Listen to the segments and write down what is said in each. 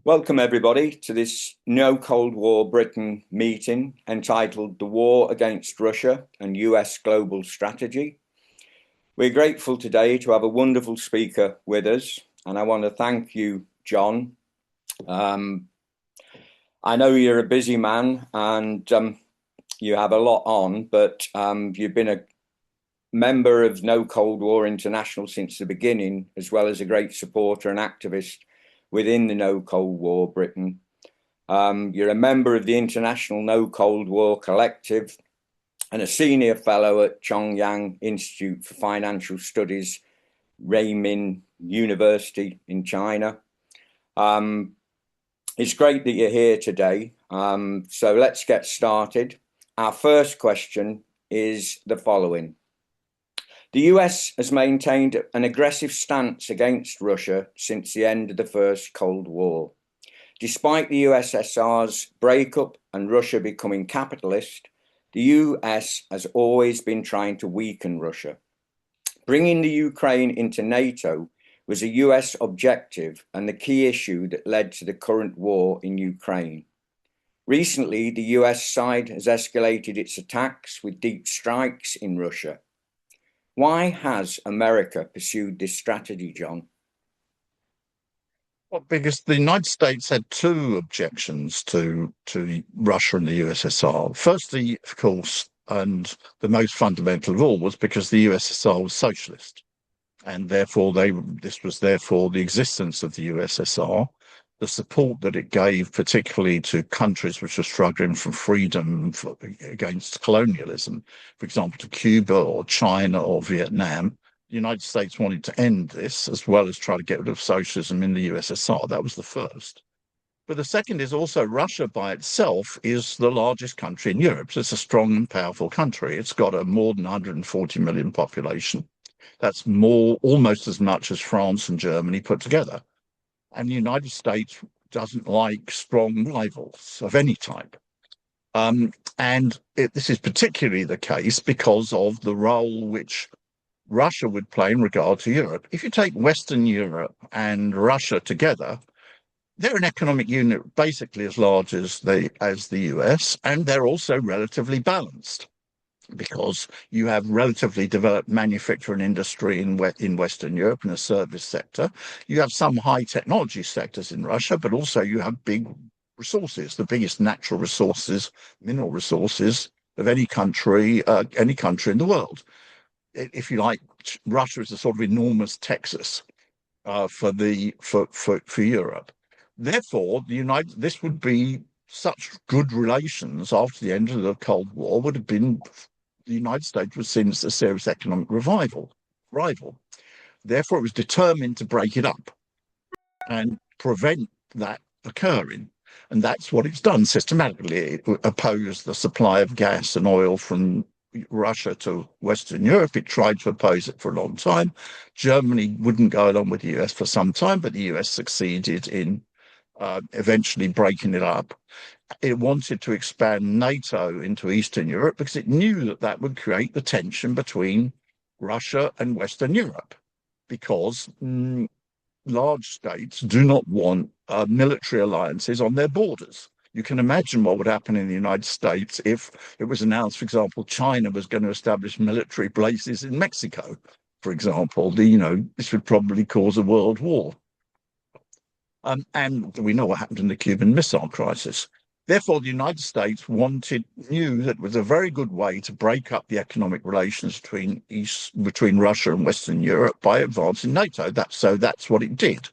Welcome, everybody, to this No Cold War Britain meeting entitled The War Against Russia and US Global Strategy. We're grateful today to have a wonderful speaker with us, and I want to thank you, John. I know you're a busy man and you have a lot on, but you've been a member of No Cold War International since the beginning, as well as a great supporter and activist within the No Cold War Britain. You're a member of the International No Cold War Collective and a senior fellow at Chongyang Institute for Financial Studies, Renmin University in China. It's great that you're here today. So let's get started. Our first question is the following. The US has maintained an aggressive stance against Russia since the end of the First Cold War. Despite the USSR's breakup and Russia becoming capitalist, the US has always been trying to weaken Russia. Bringing the Ukraine into NATO was a US objective and the key issue that led to the current war in Ukraine. Recently, the US side has escalated its attacks with deep strikes in Russia. Why has America pursued this strategy, John? Well, because the United States had two objections to Russia and the USSR. Firstly, of course, and the most fundamental of all, was because the USSR was socialist, and therefore this was therefore the existence of the USSR, the support that it gave, particularly to countries which were struggling for freedom against colonialism, for example, to Cuba or China or Vietnam. The United States wanted to end this as well as try to get rid of socialism in the USSR. That was the first. But the second is also Russia by itself is the largest country in Europe. So it's a strong and powerful country. It's got a more than 140 million population. That's almost as much as France and Germany put together. And the United States doesn't like strong rivals of any type. This is particularly the case because of the role which Russia would play in regard to Europe. If you take Western Europe and Russia together, they're an economic unit basically as large as the US, and they're also relatively balanced because you have relatively developed manufacturing industry in Western Europe and a service sector. You have some high technology sectors in Russia, but also you have big resources, the biggest natural resources, mineral resources of any country in the world. If you like, Russia is a sort of enormous Texas for Europe. Therefore, this would be such good relations after the end of the Cold War would have been. The United States was seen as a serious economic rival. Therefore, it was determined to break it up and prevent that occurring. And that's what it's done systematically. It opposed the supply of gas and oil from Russia to Western Europe. It tried to oppose it for a long time. Germany wouldn't go along with the US for some time, but the US succeeded in eventually breaking it up. It wanted to expand NATO into Eastern Europe because it knew that that would create the tension between Russia and Western Europe, because large states do not want military alliances on their borders. You can imagine what would happen in the United States if it was announced, for example, China was going to establish military bases in Mexico, for example. This would probably cause a world war. And we know what happened in the Cuban Missile Crisis. Therefore, the United States knew that it was a very good way to break up the economic relations between Russia and Western Europe by advancing NATO. That's what it did.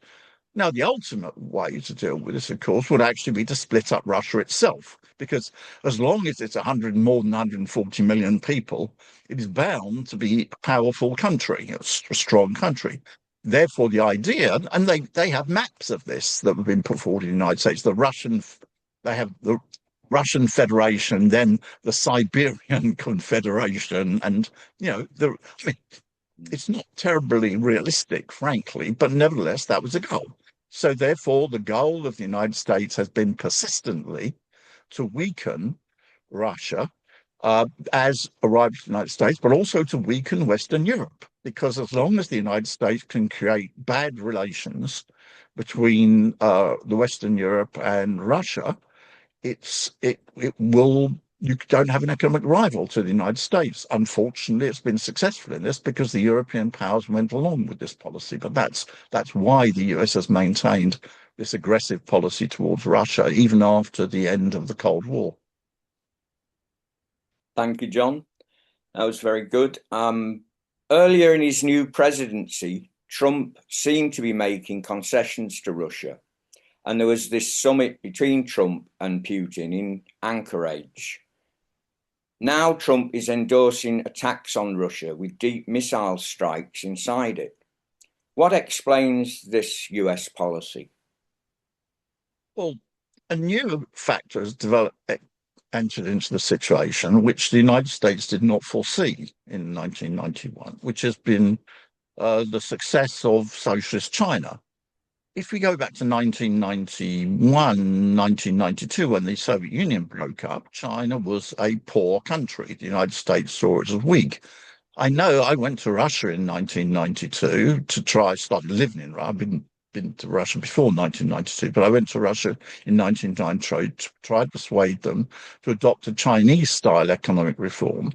Now, the ultimate way to deal with this, of course, would actually be to split up Russia itself, because as long as it's more than 140 million people, it is bound to be a powerful country, a strong country. Therefore, the idea, and they have maps of this that have been put forward in the United States, they have the Russian Federation, then the Siberian Confederation, and it's not terribly realistic, frankly, but nevertheless, that was a goal. So therefore, the goal of the United States has been persistently to weaken Russia as a rival to the United States, but also to weaken Western Europe, because as long as the United States can create bad relations between the Western Europe and Russia, it will you don't have an economic rival to the United States. Unfortunately, it's been successful in this because the European powers went along with this policy. But that's why the US has maintained this aggressive policy towards Russia, even after the end of the Cold War. Thank you, John. That was very good. Earlier in his new presidency, Trump seemed to be making concessions to Russia. And there was this summit between Trump and Putin in Anchorage. Now Trump is endorsing attacks on Russia with deep missile strikes inside it. What explains this US policy? Well, a new factor has entered into the situation, which the United States did not foresee in 1991, which has been the success of socialist China. If we go back to 1991, 1992, when the Soviet Union broke up, China was a poor country. The United States saw it as weak. I know I went to Russia in 1992 to start living in Russia. I've been to Russia before 1992, but I went to Russia in 1993 to try to persuade them to adopt a Chinese-style economic reform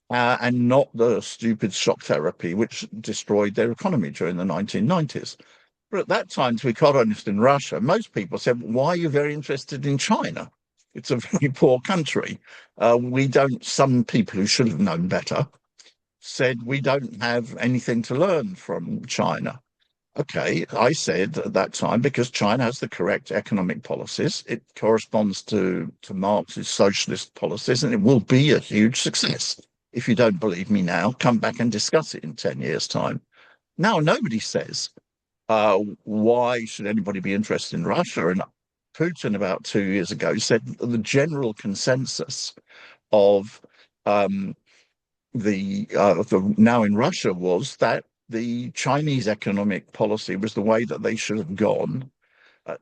and not the stupid shock therapy which destroyed their economy during the 1990s. But at that time, to be quite honest, in Russia, most people said, why are you very interested in China? It's a very poor country. Some people who should have known better said, we don't have anything to learn from China. Okay, I said at that time, because China has the correct economic policies, it corresponds to Marx's socialist policies, and it will be a huge success. If you don't believe me now, come back and discuss it in 10 years' time. Now, nobody says, why should anybody be interested in Russia? And Putin, about 2 years ago, said the general consensus of now in Russia was that the Chinese economic policy was the way that they should have gone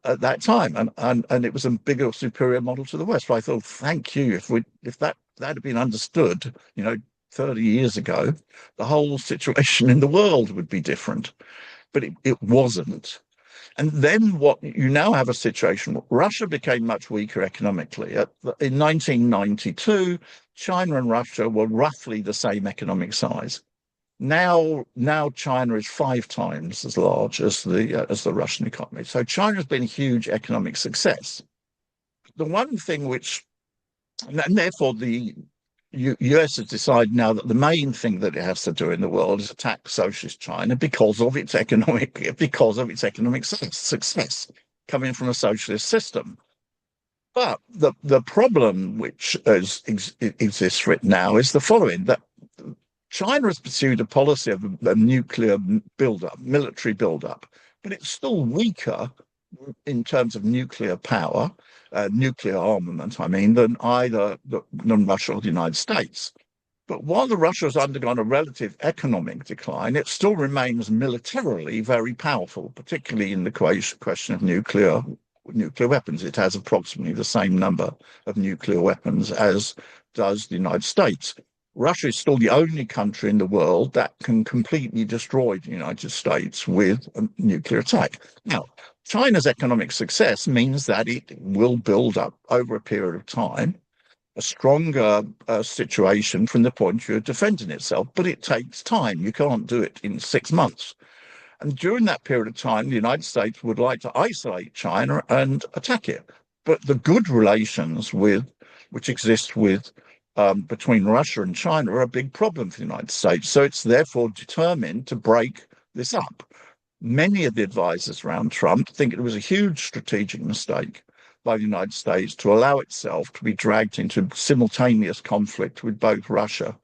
at that time, and it was a bigger, superior model to the West. So I thought, thank you. If that had been understood, 30 years ago, the whole situation in the world would be different. But it wasn't. And then you now have a situation, Russia became much weaker economically. In 1992, China and Russia were roughly the same economic size. Now China is 5 times as large as the Russian economy. So China has been a huge economic success. The one thing and therefore the US has decided now that the main thing that it has to do in the world is attack socialist China because of its economic success coming from a socialist system. But the problem which exists for it now is the following: that China has pursued a policy of a nuclear buildup, military buildup, but it's still weaker in terms of nuclear power, nuclear armament, than Russia or the United States. But while Russia has undergone a relative economic decline, it still remains militarily very powerful, particularly in the question of nuclear weapons. It has approximately the same number of nuclear weapons as does the United States. Russia is still the only country in the world that can completely destroy the United States with a nuclear attack. Now, China's economic success means that it will build up over a period of time a stronger situation from the point of view of defending itself, but it takes time. You can't do it in 6 months. And during that period of time, the United States would like to isolate China and attack it. But the good relations which exist between Russia and China are a big problem for the United States. So it's therefore determined to break this up. Many of the advisors around Trump think it was a huge strategic mistake by the United States to allow itself to be dragged into simultaneous conflict with both Russia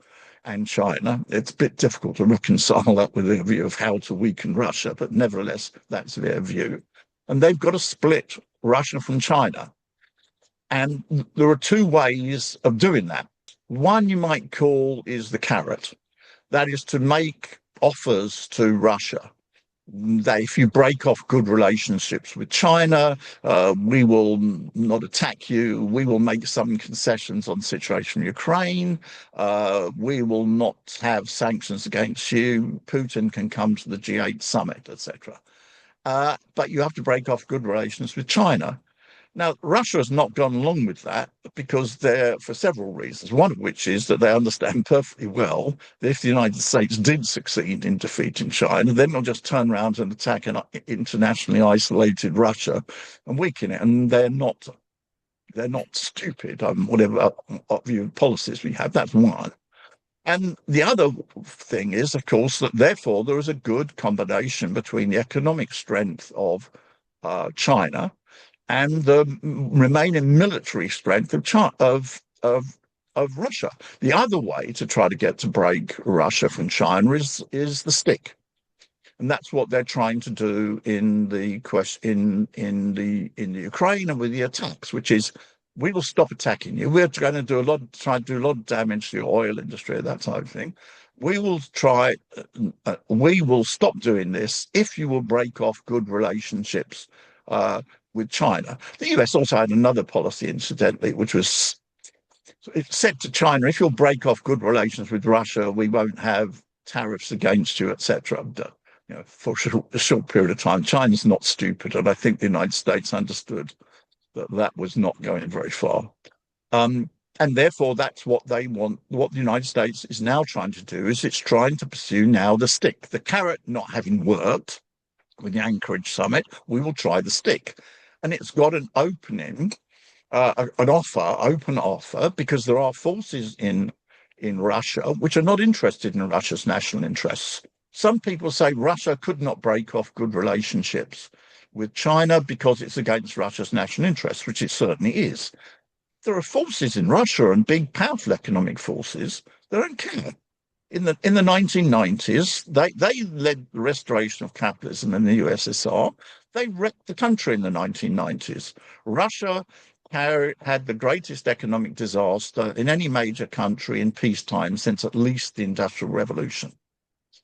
and China. It's a bit difficult to reconcile that with their view of how to weaken Russia, but nevertheless, that's their view. And they've got to split Russia from China. And there are 2 ways of doing that. One you might call is the carrot. That is to make offers to Russia that if you break off good relationships with China, we will not attack you. We will make some concessions on the situation in Ukraine. We will not have sanctions against you. Putin can come to the G8 summit, etc. but you have to break off good relations with China. Now, Russia has not gone along with that because for several reasons, one of which is that they understand perfectly well that if the United States did succeed in defeating China, then they'll just turn around and attack an internationally isolated Russia and weaken it. And they're not stupid, whatever view of policies we have. That's one. And the other thing is, of course, that therefore there is a good combination between the economic strength of China and the remaining military strength of Russia. The other way to try to get to break Russia from China is the stick, and that's what they're trying to do in the Ukraine and with the attacks, which is we will stop attacking you. We're going to try to do a lot of damage to the oil industry, that type of thing. We will stop doing this if you will break off good relationships with China. The US also had another policy, incidentally, which was it said to China, if you'll break off good relations with Russia, we won't have tariffs against you, etc. For a short period of time. China's not stupid, and I think the United States understood that was not going very far. And therefore, that's what they want. What the United States is now trying to do is it's trying to pursue now the stick. The carrot not having worked with the Anchorage summit, we will try the stick. And it's got an opening, open offer, because there are forces in Russia which are not interested in Russia's national interests. Some people say Russia could not break off good relationships with China because it's against Russia's national interests, which it certainly is. There are forces in Russia and big, powerful economic forces that don't care. In the 1990s, they led the restoration of capitalism in the USSR. They wrecked the country in the 1990s. Russia had the greatest economic disaster in any major country in peacetime since at least the Industrial Revolution.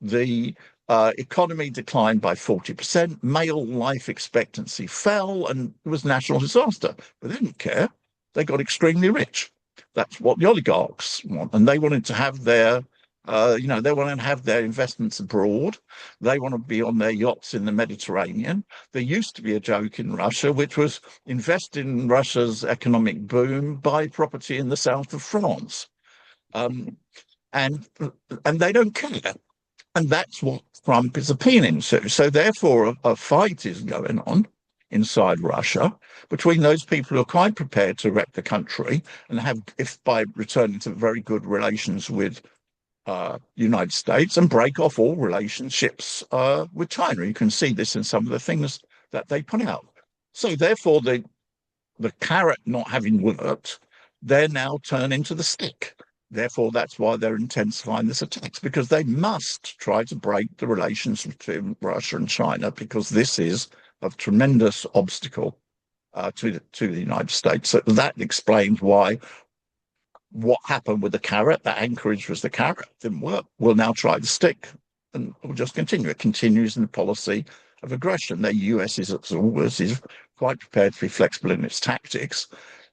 The economy declined by 40%, male life expectancy fell, and it was a national disaster. But they didn't care. They got extremely rich. That's what the oligarchs want. And they wanted to have their they want to have their investments abroad. They want to be on their yachts in the Mediterranean. There used to be a joke in Russia, which was invest in Russia's economic boom, buy property in the south of France. And they don't care. And that's what Trump is appealing to. So therefore, a fight is going on inside Russia between those people who are quite prepared to wreck the country and by returning to very good relations with United States and break off all relationships with China. You can see this in some of the things that they put out. So therefore, the carrot not having worked, they're now turning to the stick. Therefore, that's why they're intensifying this attacks, because they must try to break the relations between Russia and China, because this is a tremendous obstacle to the United States. So that explains why what happened with the carrot, that Anchorage was the carrot, didn't work. We'll now try the stick, and we'll just continue. It continues in the policy of aggression. The US is always quite prepared to be flexible in its tactics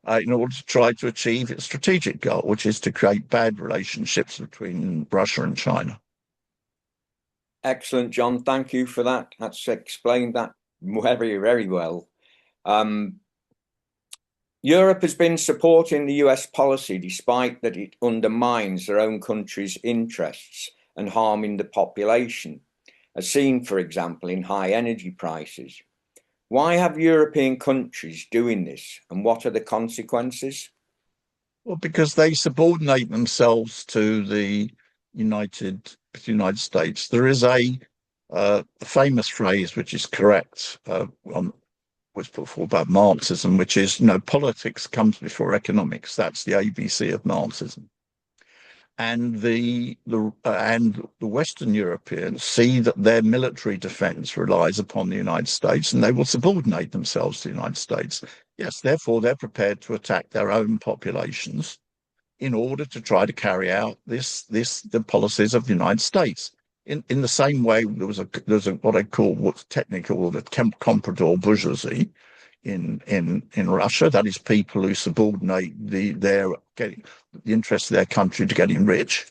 in order to try to achieve its strategic goal, which is to create bad relationships between Russia and China. Excellent, John. Thank you for that. That's explained that very, very well. Europe has been supporting the US policy despite that it undermines their own country's interests and harming the population, as seen, for example, in high energy prices. Why have European countries doing this, and what are the consequences? Well, because they subordinate themselves to the United States. There is a famous phrase which is correct was put forward about Marxism, which is, politics comes before economics. That's the ABC of Marxism. And the Western Europeans see that their military defense relies upon the United States, and they will subordinate themselves to the United States. Yes, therefore, they're prepared to attack their own populations in order to try to carry out the policies of the United States. In the same way, there's what I call what's technically called the comprador bourgeoisie in Russia. That is people who subordinate the interests of their country to getting rich.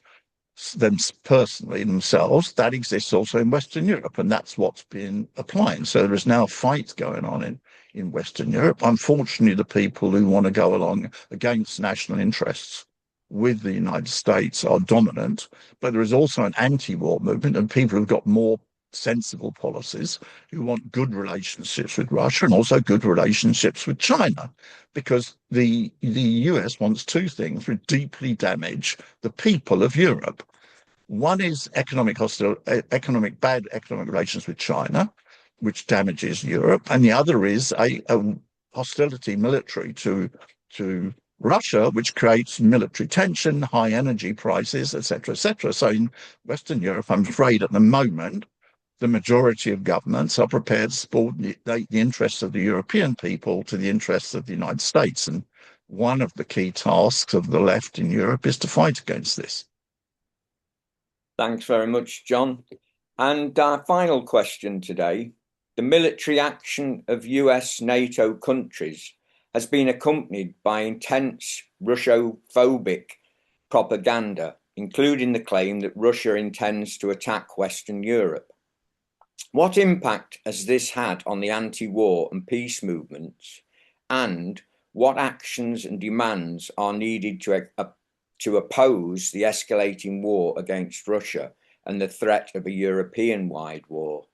them personally themselves, that exists also in Western Europe, and that's what's been applying. So there is now a fight going on in Western Europe. Unfortunately, the people who want to go along against national interests with the United States are dominant, but there is also an anti-war movement and people who've got more sensible policies who want good relationships with Russia and also good relationships with China, because the US wants two things which deeply damage the people of Europe. One is bad economic relations with China, which damages Europe, and the other is a hostility military to Russia, which creates military tension, high energy prices, etc., etc. So in Western Europe, I'm afraid at the moment, the majority of governments are prepared to subordinate the interests of the European people to the interests of the United States. And one of the key tasks of the left in Europe is to fight against this. Thanks very much, John. And our final question today: the military action of US NATO countries has been accompanied by intense Russophobic propaganda, including the claim that Russia intends to attack Western Europe. What impact has this had on the anti-war and peace movements, and what actions and demands are needed to oppose the escalating war against Russia and the threat of a European-wide war?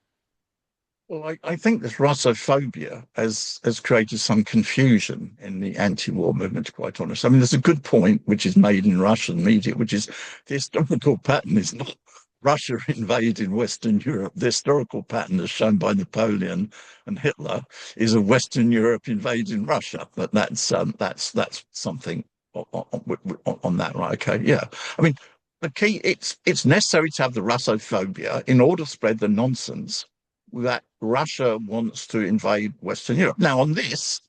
Well, I think this Russophobia has created some confusion in the anti-war movement, to be quite honest. I mean, there's a good point which is made in Russian media, which is the historical pattern is not Russia invading Western Europe. The historical pattern, as shown by Napoleon and Hitler, is of Western Europe invading Russia. But that's something on that, right? Okay, yeah. I mean, the key it's necessary to have the Russophobia in order to spread the nonsense that Russia wants to invade Western Europe. Now, on this,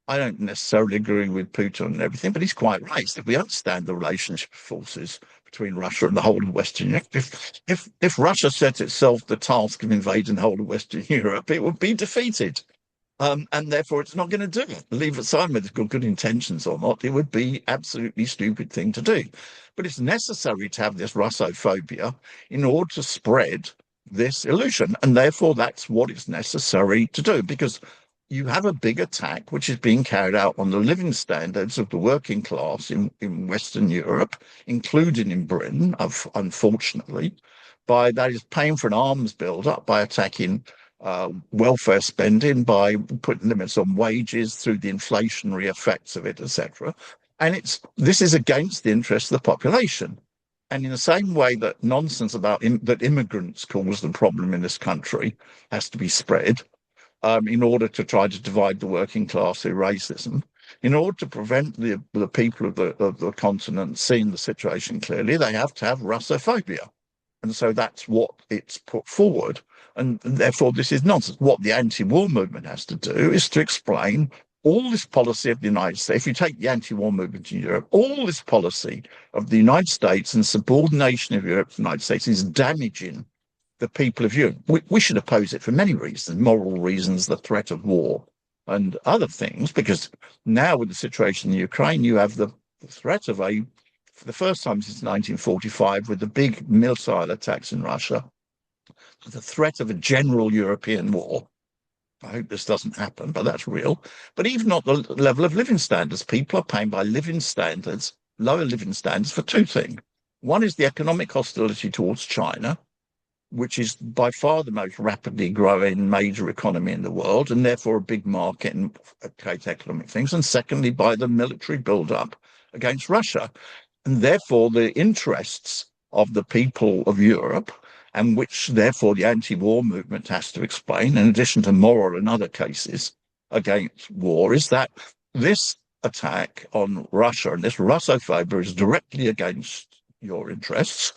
I don't necessarily agree with Putin and everything, but he's quite right. If we understand the relationship of forces between Russia and the whole of Western Europe, if Russia set itself the task of invading the whole of Western Europe, it would be defeated. And therefore, it's not going to do it. Leave aside whether it's got good intentions or not, it would be absolutely stupid thing to do. But it's necessary to have this Russophobia in order to spread this illusion. And therefore, that's what is necessary to do, because you have a big attack which is being carried out on the living standards of the working class in Western Europe, including in Britain, unfortunately, that is paying for an arms build-up by attacking welfare spending, by putting limits on wages through the inflationary effects of it, etc. And this is against the interests of the population. And in the same way that nonsense about that immigrants cause the problem in this country has to be spread in order to try to divide the working class through racism, in order to prevent the people of the continent seeing the situation clearly, they have to have Russophobia. And so that's what it's put forward. And therefore, this is nonsense. What the anti-war movement has to do is to explain all this policy of the United States. If you take the anti-war movement in Europe, all this policy of the United States and subordination of Europe to the United States is damaging the people of Europe. We should oppose it for many reasons, moral reasons, the threat of war and other things, because now with the situation in Ukraine, you have the threat of for the first time since 1945, with the big missile attacks in Russia, the threat of a general European war. I hope this doesn't happen, but that's real. But even at the level of living standards, people are paying by living standards, lower living standards, for two things. One is the economic hostility towards China, which is by far the most rapidly growing major economy in the world, and therefore a big market and create economic things. And secondly, by the military build-up against Russia. And therefore the interests of the people of Europe, and which therefore the anti-war movement has to explain, in addition to moral and other cases against war, is that this attack on Russia and this Russophobia is directly against your interests,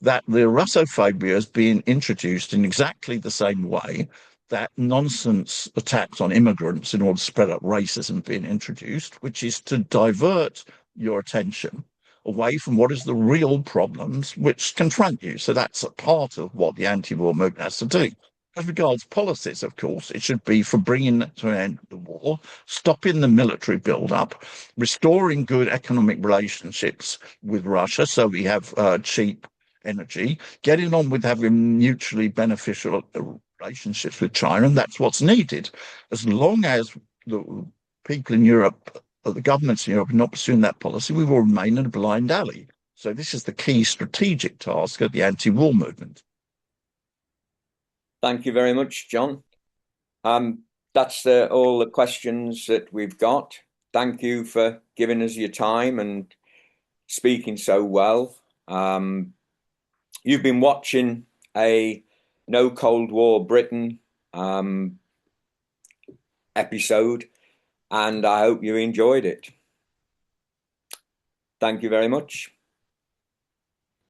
that the Russophobia is being introduced in exactly the same way that nonsense attacks on immigrants in order to spread up racism being introduced, which is to divert your attention away from what is the real problems which confront you. So that's a part of what the anti-war movement has to do. As regards policies, of course, it should be for bringing to an end the war, stopping the military build-up, restoring good economic relationships with Russia, so we have cheap energy, getting on with having mutually beneficial relationships with China, and that's what's needed. As long as the people in Europe, the governments in Europe, are not pursuing that policy, we will remain in a blind alley. So this is the key strategic task of the anti-war movement. Thank you very much, John. That's all the questions that we've got. Thank you for giving us your time and speaking so well. You've been watching a No Cold War Britain episode, and I hope you enjoyed it. Thank you very much.